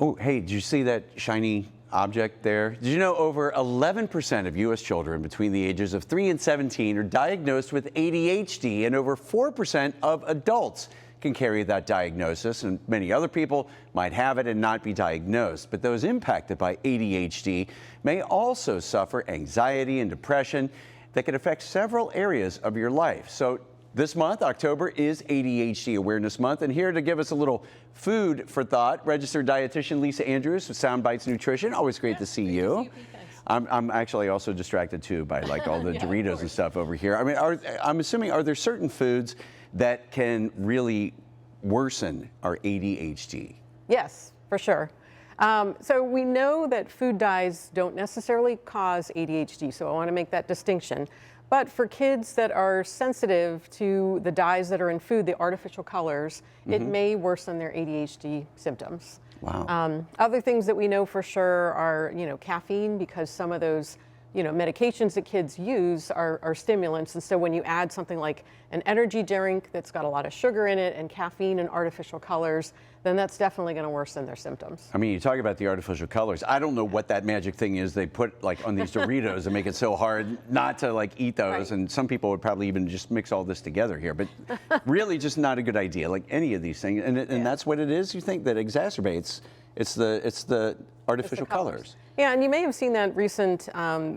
Oh, hey, did you see that shiny object there? Did you know over 11% of U.S. children between the ages of 3 and 17 are diagnosed with ADHD, and over 4% of adults can carry that diagnosis, and many other people might have it and not be diagnosed. But those impacted by ADHD may also suffer anxiety and depression that can affect several areas of your life. So this month, October, is ADHD Awareness Month, and here to give us a little food for thought, registered dietitian Lisa Andrews with Sound Bites Nutrition. Always great to see you. I'm actually also distracted too by like all the Doritos and stuff over here. I mean, I'm assuming, are there certain foods that can really worsen our ADHD? Yes, for sure. So we know that food dyes don't necessarily cause ADHD, so I want to make that distinction. But for kids that are sensitive to the dyes that are in food, the artificial colors, it may worsen their ADHD symptoms. Wow. Other things that we know for sure are, caffeine, because some of those, medications that kids use are stimulants. And so when you add something like an energy drink that's got a lot of sugar in it and caffeine and artificial colors, then that's definitely going to worsen their symptoms. I mean, you talk about the artificial colors. I don't know what that magic thing is they put like on these Doritos and make it so hard not to like eat those. Right. And some people would probably even just mix all this together here, but really just not a good idea, like any of these things. And that's what it is, you think, that exacerbates. It's the artificial colors. Yeah, and you may have seen that recent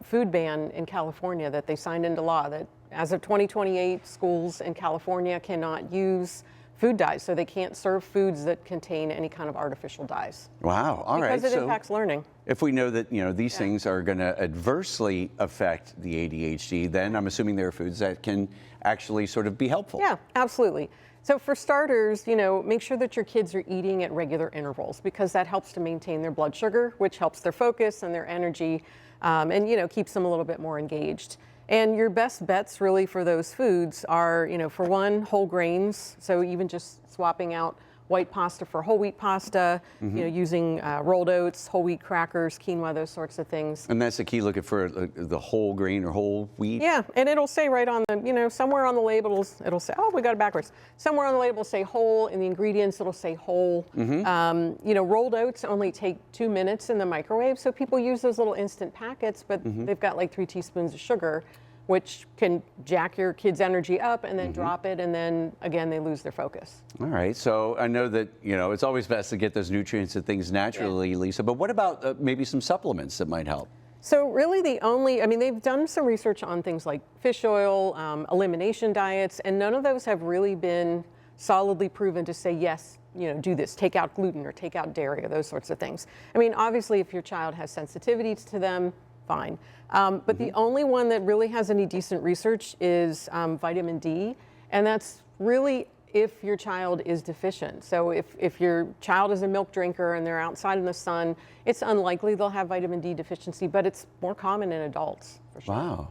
food ban in California that they signed into law that as of 2028, schools in California cannot use food dyes, so they can't serve foods that contain any kind of artificial dyes. Wow, all right. Because it impacts learning. If we know that, these things are going to adversely affect the ADHD, then I'm assuming there are foods that can actually sort of be helpful. Yeah, absolutely. So for starters, make sure that your kids are eating at regular intervals, because that helps to maintain their blood sugar, which helps their focus and their energy, and keeps them a little bit more engaged. And your best bets really for those foods are, for one, whole grains. So even just swapping out white pasta for whole wheat pasta, using rolled oats, whole wheat crackers, quinoa, those sorts of things. And that's the key, looking for the whole grain or whole wheat? Yeah, and it'll say right on the, somewhere on the label, it'll say, oh, we got it backwards. Somewhere on the label will say whole, in the ingredients it'll say whole. Rolled oats only take 2 minutes in the microwave, so people use those little instant packets, but they've got like 3 teaspoons of sugar, which can jack your kids' energy up and then drop it, and then again they lose their focus. All right, so I know that it's always best to get those nutrients and things naturally, Lisa, but what about maybe some supplements that might help? So really they've done some research on things like fish oil, elimination diets, and none of those have really been solidly proven to say, yes, do this, take out gluten or take out dairy or those sorts of things. I mean, obviously if your child has sensitivities to them, fine. But the only one that really has any decent research is vitamin D, and that's really if your child is deficient. So if your child is a milk drinker and they're outside in the sun, it's unlikely they'll have vitamin D deficiency, but it's more common in adults, for sure. Wow.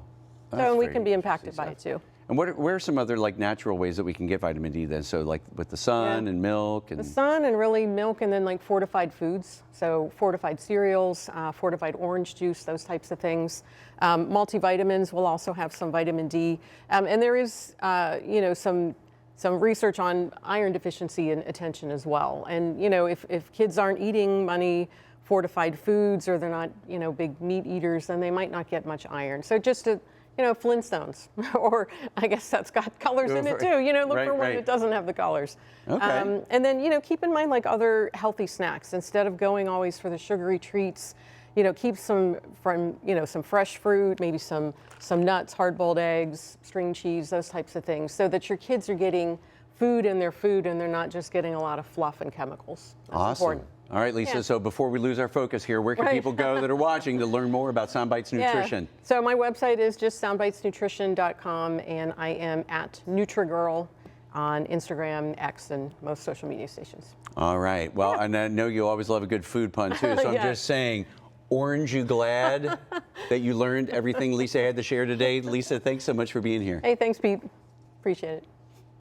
So we can be impacted by it too. And where are some other like natural ways that we can get vitamin D then? So like with the sun and milk and... The sun and really milk, and then like fortified foods. So fortified cereals, fortified orange juice, those types of things. Multivitamins will also have some vitamin D. And there is, some research on iron deficiency and attention as well. And, if kids aren't eating many fortified foods, or they're not, big meat eaters, then they might not get much iron. So just to, Flintstones, or I guess that's got colors in it too. Look for one that doesn't have the colors. Okay. And then, keep in mind like other healthy snacks. Instead of going always for the sugary treats, keep some from, some fresh fruit, maybe some nuts, hard-boiled eggs, string cheese, those types of things, so that your kids are getting food in their food and they're not just getting a lot of fluff and chemicals. That's awesome. Important. All right, Lisa, so before we lose our focus here, where can people go that are watching to learn more about Sound Bites Nutrition? So my website is just soundbitesnutrition.com, and I am at NutriGirl on Instagram, X, and most social media stations. All right. Well, and I know you always love a good food pun, too, so I'm just saying, orange you glad that you learned everything Lisa had to share today? Lisa, thanks so much for being here. Hey, thanks, Pete. Appreciate it.